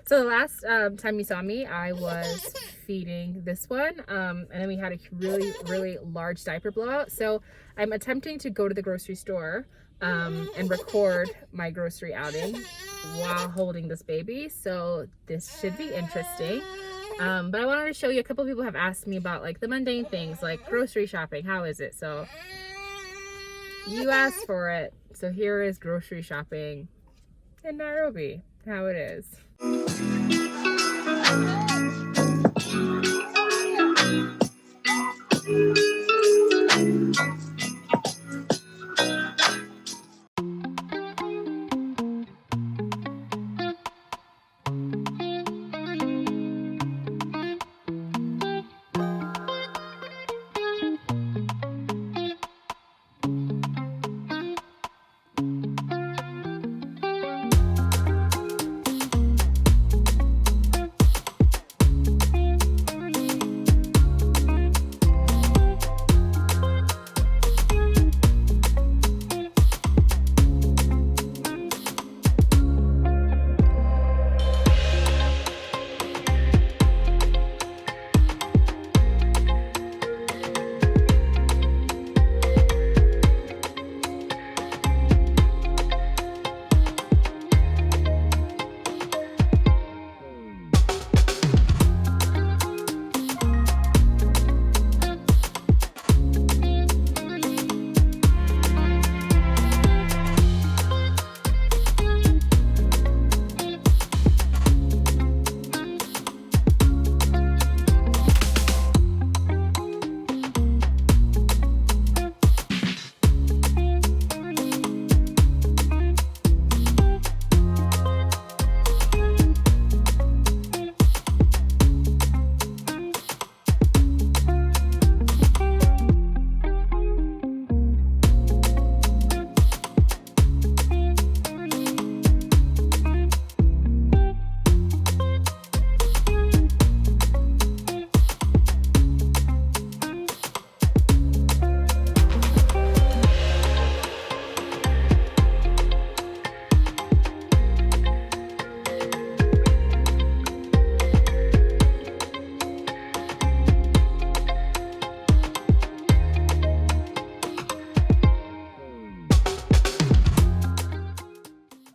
So the last time you saw me, I was feeding this one, and then we had a really large diaper blowout. So I'm attempting to go to the grocery store and record my grocery outing while holding this baby. So this should be interesting. But I wanted to show you, a couple of people have asked me about like the mundane things like grocery shopping. How is it? So you asked for it. So here is grocery shopping in Nairobi, how it is.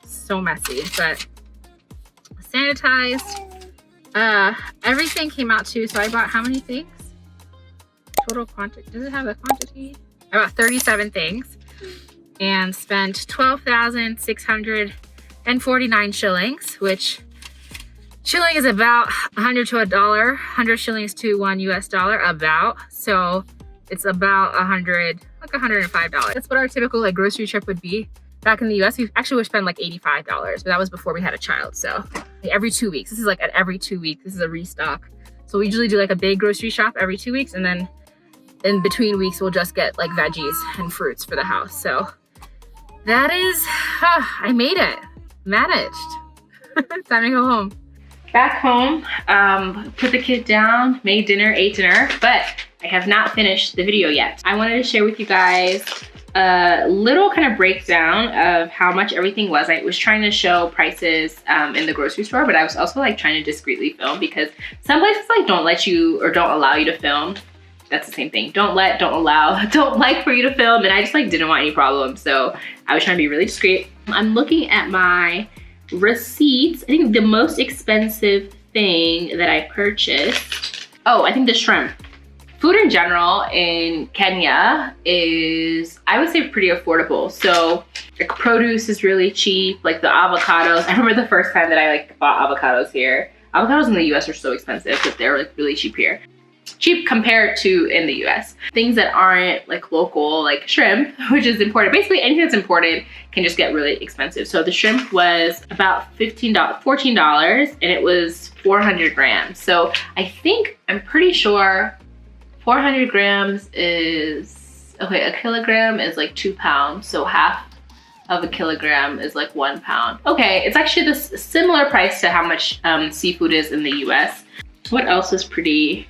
So messy, but sanitized. Everything came out too. So I bought how many things? Total quantity. Does it have a quantity? I bought 37 things and spent 12,649 shillings, which shilling is about 100 to a dollar. 100 shillings to $1 US about. So it's about 100, like $105. That's what our typical like grocery trip would be. Back in the US, we actually would spend like $85, but that was before we had a child. So every 2 weeks, this is like at every 2 weeks, this is a restock. So we usually do like a big grocery shop every 2 weeks. And then in between weeks, we'll just get like veggies and fruits for the house. So that is, I made it, managed. Time to go home. Back home, put the kid down, made dinner, ate dinner, but I have not finished the video yet. I wanted to share with you guys a little kind of breakdown of how much everything was. I was trying to show prices in the grocery store, but I was also like trying to discreetly film because some places like don't let you or don't allow you to film. That's the same thing. Don't let, don't allow, don't like for you to film. And I just like didn't want any problems. So I was trying to be really discreet. I'm looking at my receipts. I think the most expensive thing that I purchased, oh, I think the shrimp. Food in general in Kenya is, I would say, pretty affordable. So like produce is really cheap, like the avocados. I remember the first time that I like bought avocados here. Avocados in the US are so expensive, but they're like really cheap here. Cheap compared to in the US. Things that aren't like local, like shrimp, which is imported. Basically anything that's imported can just get really expensive. So the shrimp was about $14, and it was 400 grams. So I think, I'm pretty sure 400 grams is, okay, a kilogram is like 2 pounds. So half of a kilogram is like 1 pound. Okay, it's actually this similar price to how much seafood is in the US. What else is pretty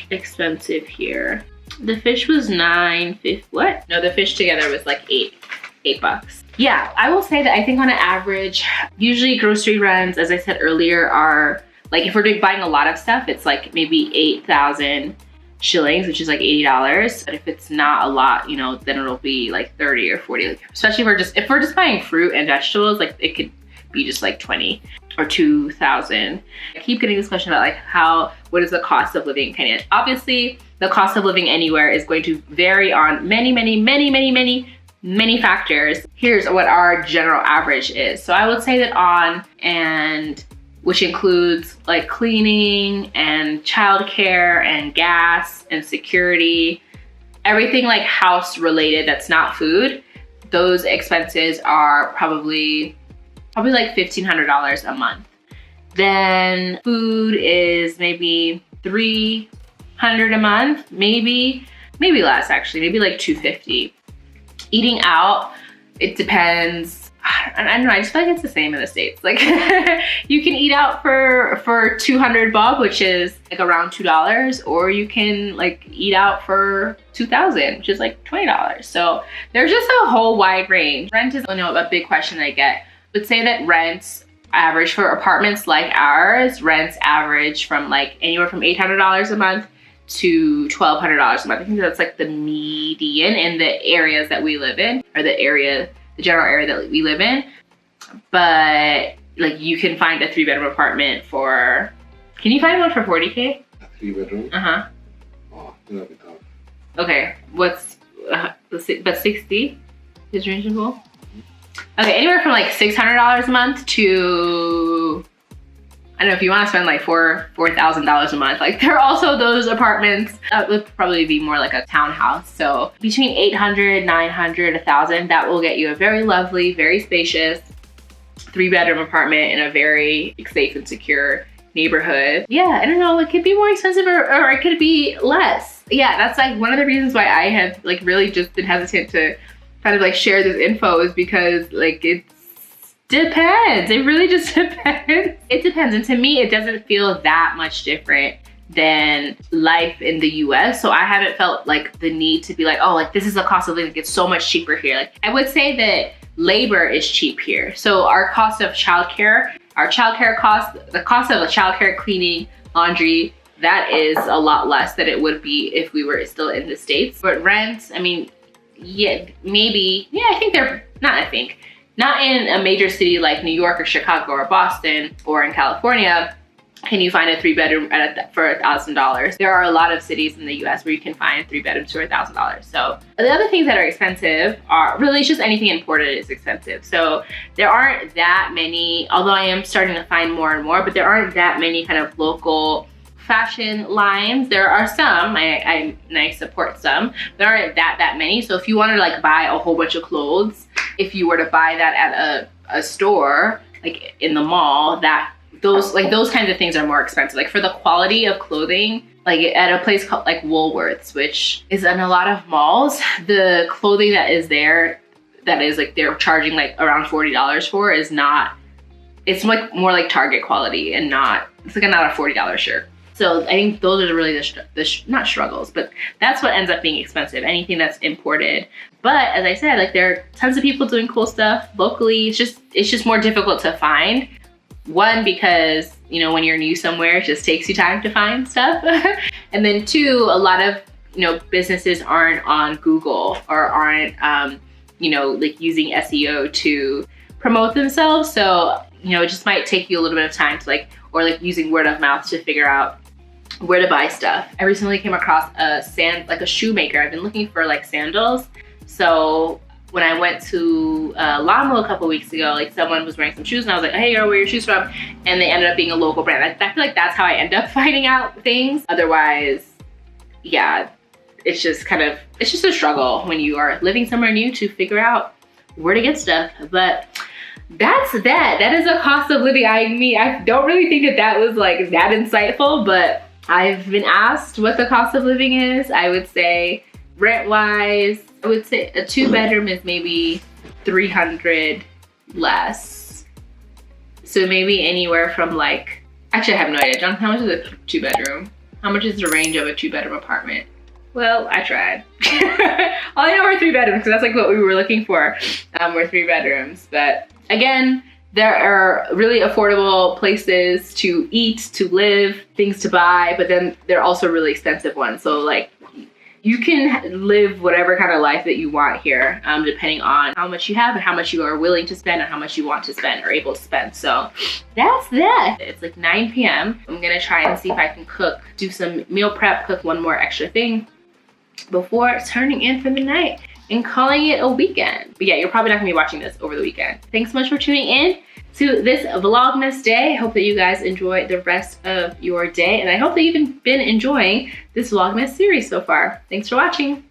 expensive here? The fish was $9.50. What? No, the fish together was like $8 bucks. Yeah, I will say that I think on an average, usually grocery runs, as I said earlier, are like if we're buying a lot of stuff, it's like maybe 8,000 shillings, which is like $80. But if it's not a lot, you know, then it'll be like 30 or 40. Like, especially if we're just buying fruit and vegetables, like it could be just like 20 or 2,000. I keep getting this question about like what is the cost of living in Kenya? Obviously, the cost of living anywhere is going to vary on many factors. Here's what our general average is. So I would say that which includes like cleaning and childcare and gas and security, everything like house related that's not food, those expenses are probably like $1,500 a month. Then food is maybe $300 a month, maybe less actually, maybe like $250. Eating out, it depends. I don't know, I just feel like it's the same in the States. Like you can eat out for 200 bob, which is like around $2, or you can like eat out for 2,000, which is like $20. So there's just a whole wide range. Rent is, you know, a big question I get. I would say that rents average for apartments like ours, rents average from like anywhere from $800 a month to $1,200 a month. I think that's like the median in the areas that we live in, or the general area that we live in. But like you can find a 3-bedroom apartment for, can you find one for 40K? A 3-bedroom? Uh-huh. Oh, that'll be tough. Okay, but 60 is reasonable? Okay, anywhere from like $600 a month to, I don't know, if you want to spend like $4,000 a month, like there are also those apartments that would probably be more like a townhouse. So between 800, 900, 1,000, that will get you a very lovely, very spacious 3-bedroom apartment in a very safe and secure neighborhood. Yeah, I don't know, it could be more expensive or it could be less. Yeah, that's like one of the reasons why I have like really just been hesitant to kind of like share this info, is because like it depends. It really just depends. It depends. And to me, it doesn't feel that much different than life in the US. So I haven't felt like the need to be like, oh, like this is the cost of living. It's so much cheaper here. Like I would say that labor is cheap here. So our cost of childcare, the cost of a childcare, cleaning, laundry, that is a lot less than it would be if we were still in the States. But rent, I mean, yeah, maybe, yeah, not in a major city like New York or Chicago or Boston or in California can you find a 3-bedroom for $1,000. There are a lot of cities in the US where you can find 3 bedrooms for $1,000. So the other things that are expensive are really just anything imported is expensive. So there aren't that many, although I am starting to find more and more, but there aren't that many kind of local fashion lines. There are some, I support some. There aren't that many. So if you want to like buy a whole bunch of clothes, if you were to buy that at a store, like in the mall, those kinds of things are more expensive. Like for the quality of clothing, like at a place called like Woolworths, which is in a lot of malls, the clothing that is there, that is like they're charging like around $40 for, is not, it's like more like Target quality and not, it's like not a $40 shirt. So I think those are really not struggles, but that's what ends up being expensive, anything that's imported. But as I said, like there are tons of people doing cool stuff locally. It's just more difficult to find. One, because, you know, when you're new somewhere, it just takes you time to find stuff. And then two, a lot of, you know, businesses aren't on Google or aren't, you know, like using SEO to promote themselves. So, you know, it just might take you a little bit of time to like, or like using word of mouth to figure out where to buy stuff. I recently came across a shoemaker. I've been looking for like sandals. So when I went to Lamu a couple weeks ago, like someone was wearing some shoes and I was like, hey girl, where are your shoes from? And they ended up being a local brand. I feel like that's how I end up finding out things. Otherwise, yeah, it's just a struggle when you are living somewhere new to figure out where to get stuff. But that's that. That is a cost of living. I don't really think that was like that insightful, but I've been asked what the cost of living is. I would say rent-wise, I would say a 2-bedroom is maybe 300 less. So maybe anywhere from like, actually I have no idea. John, how much is a 2-bedroom? How much is the range of a 2-bedroom apartment? Well, I tried. All I know are 3 bedrooms, because that's like what we were looking for. Were 3 bedrooms. But again, there are really affordable places to eat, to live, things to buy, but then there are also really expensive ones. So like, you can live whatever kind of life that you want here, depending on how much you have and how much you are willing to spend and how much you want to spend or able to spend. So that's that. It's like 9 p.m. I'm gonna try and see if I can cook, do some meal prep, cook one more extra thing before turning in for the night and calling it a weekend. But yeah, you're probably not gonna be watching this over the weekend. Thanks so much for tuning in to this Vlogmas day. I hope that you guys enjoy the rest of your day, and I hope that you've been enjoying this Vlogmas series so far. Thanks for watching.